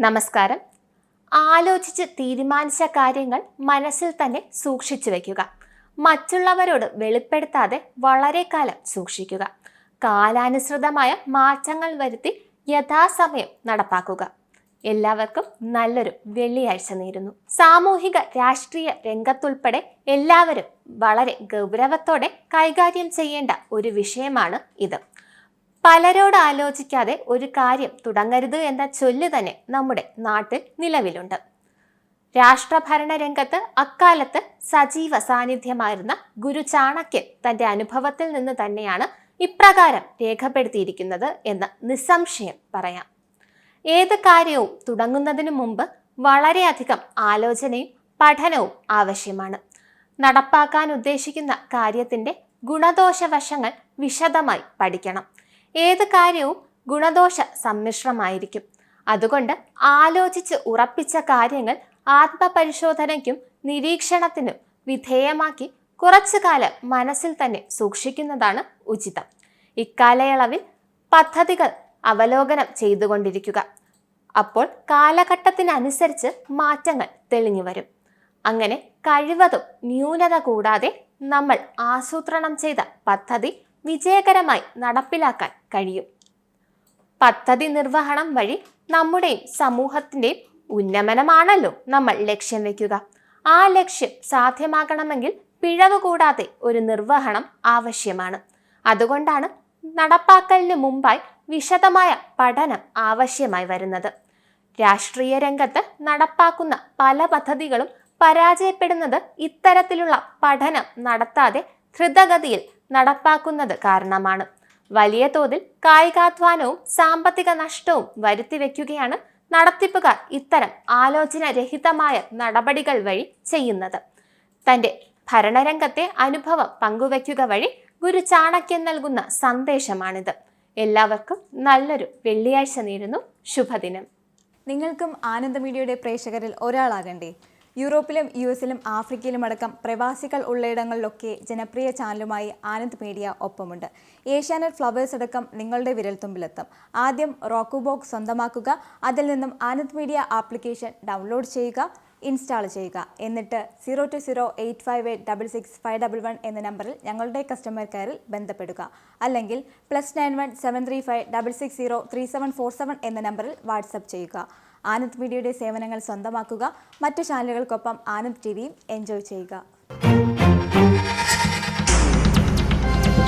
നമസ്കാരം. ആലോചിച്ച് തീരുമാനിച്ച കാര്യങ്ങൾ മനസ്സിൽ തന്നെ സൂക്ഷിച്ചു വയ്ക്കുക. മറ്റുള്ളവരോട് വെളിപ്പെടുത്താതെ വളരെ കാലം സൂക്ഷിക്കുക. കാലാനുസൃതമായ മാറ്റങ്ങൾ വരുത്തി യഥാസമയം നടപ്പാക്കുക. എല്ലാവർക്കും നല്ലൊരു വെള്ളിയാഴ്ച നേരുന്നു. സാമൂഹിക രാഷ്ട്രീയ രംഗത്തുൾപ്പെടെ എല്ലാവരും വളരെ ഗൗരവത്തോടെ കൈകാര്യം ചെയ്യേണ്ട ഒരു വിഷയമാണ് ഇത്. പലരോട് ആലോചിക്കാതെ ഒരു കാര്യം തുടങ്ങരുത് എന്ന ചൊല്ല് തന്നെ നമ്മുടെ നാട്ടിൽ നിലവിലുണ്ട്. രാഷ്ട്രഭരണ രംഗത്ത് അക്കാലത്ത് സജീവ സാന്നിധ്യമായിരുന്ന ഗുരു ചാണക്യൻ തന്റെ അനുഭവത്തിൽ നിന്ന് തന്നെയാണ് ഇപ്രകാരം രേഖപ്പെടുത്തിയിരിക്കുന്നത് എന്ന് നിസ്സംശയം പറയാം. ഏത് കാര്യവും തുടങ്ങുന്നതിനു മുമ്പ് വളരെയധികം ആലോചനയും പഠനവും ആവശ്യമാണ്. നടപ്പാക്കാൻ ഉദ്ദേശിക്കുന്ന കാര്യത്തിന്റെ ഗുണദോഷ വശങ്ങൾ വിശദമായി പഠിക്കണം. ഏത് കാര്യവും ഗുണദോഷ സമ്മിശ്രമായിരിക്കും. അതുകൊണ്ട് ആലോചിച്ച് ഉറപ്പിച്ച കാര്യങ്ങൾ ആത്മപരിശോധനയ്ക്കും നിരീക്ഷണത്തിനും വിധേയമാക്കി കുറച്ചു കാലം മനസ്സിൽ തന്നെ സൂക്ഷിക്കുന്നതാണ് ഉചിതം. ഇക്കാലയളവിൽ പദ്ധതികൾ അവലോകനം ചെയ്തുകൊണ്ടിരിക്കുക. അപ്പോൾ കാലഘട്ടത്തിനനുസരിച്ച് മാറ്റങ്ങൾ തെളിഞ്ഞു വരും. അങ്ങനെ കഴിവതും ന്യൂനത കൂടാതെ നമ്മൾ ആസൂത്രണം ചെയ്ത പദ്ധതി വിജയകരമായി നടപ്പിലാക്കാൻ കഴിയും. പദ്ധതി നിർവഹണം വഴി നമ്മുടെയും സമൂഹത്തിൻ്റെയും ഉന്നമനമാണല്ലോ നമ്മൾ ലക്ഷ്യം വയ്ക്കുക. ആ ലക്ഷ്യം സാധ്യമാകണമെങ്കിൽ പിഴവ് കൂടാതെ ഒരു നിർവഹണം ആവശ്യമാണ്. അതുകൊണ്ടാണ് നടപ്പാക്കലിന് മുമ്പായി വിശദമായ പഠനം ആവശ്യമായി വരുന്നത്. രാഷ്ട്രീയ രംഗത്ത് നടപ്പാക്കുന്ന പല പദ്ധതികളും പരാജയപ്പെടുന്നത് ഇത്തരത്തിലുള്ള പഠനം നടത്താതെ ദ്രുതഗതിയിൽ നടപ്പാക്കുന്നത് കാരണമാണ്. വലിയ തോതിൽ കായികാധ്വാനവും സാമ്പത്തിക നഷ്ടവും വരുത്തിവെക്കുകയാണ് നടത്തിപ്പുകാർ ഇത്തരം ആലോചനാരഹിതമായ നടപടികൾ വഴി ചെയ്യുന്നത്. തന്റെ ഭരണരംഗത്തെ അനുഭവം പങ്കുവയ്ക്കുക വഴി ഗുരു ചാണക്യൻ നൽകുന്ന സന്ദേശമാണിത്. എല്ലാവർക്കും നല്ലൊരു വെള്ളിയാഴ്ച നേരുന്നു. ശുഭദിനം. നിങ്ങൾക്കും ആനന്ദ മീഡിയയുടെ പ്രേക്ഷകരിൽ ഒരാളാകണ്ടേ? യൂറോപ്പിലും US-ലും ആഫ്രിക്കയിലുമടക്കം പ്രവാസികൾ ഉള്ളയിടങ്ങളിലൊക്കെ ജനപ്രിയ ചാനലുമായി ആനന്ദ് മീഡിയ ഒപ്പമുണ്ട്. ഏഷ്യാനെറ്റ് ഫ്ലവേഴ്സ് അടക്കം നിങ്ങളുടെ വിരൽത്തുമ്പിലെത്തും. ആദ്യം റോക്കു ബോക്സ് സ്വന്തമാക്കുക. അതിൽ നിന്നും ആനന്ദ് മീഡിയ ആപ്ലിക്കേഷൻ ഡൗൺലോഡ് ചെയ്യുക, ഇൻസ്റ്റാൾ ചെയ്യുക. എന്നിട്ട് 02085866511 എന്ന നമ്പറിൽ ഞങ്ങളുടെ കസ്റ്റമർ കെയറിൽ ബന്ധപ്പെടുക. അല്ലെങ്കിൽ +91 735 660 3747 എന്ന നമ്പറിൽ വാട്സപ്പ് ചെയ്യുക. ആനന്ദ് മീഡിയയുടെ സേവനങ്ങൾ സ്വന്തമാക്കുക. മറ്റു ചാനലുകൾക്കൊപ്പം ആനന്ദ് TVയും എൻജോയ് ചെയ്യുക.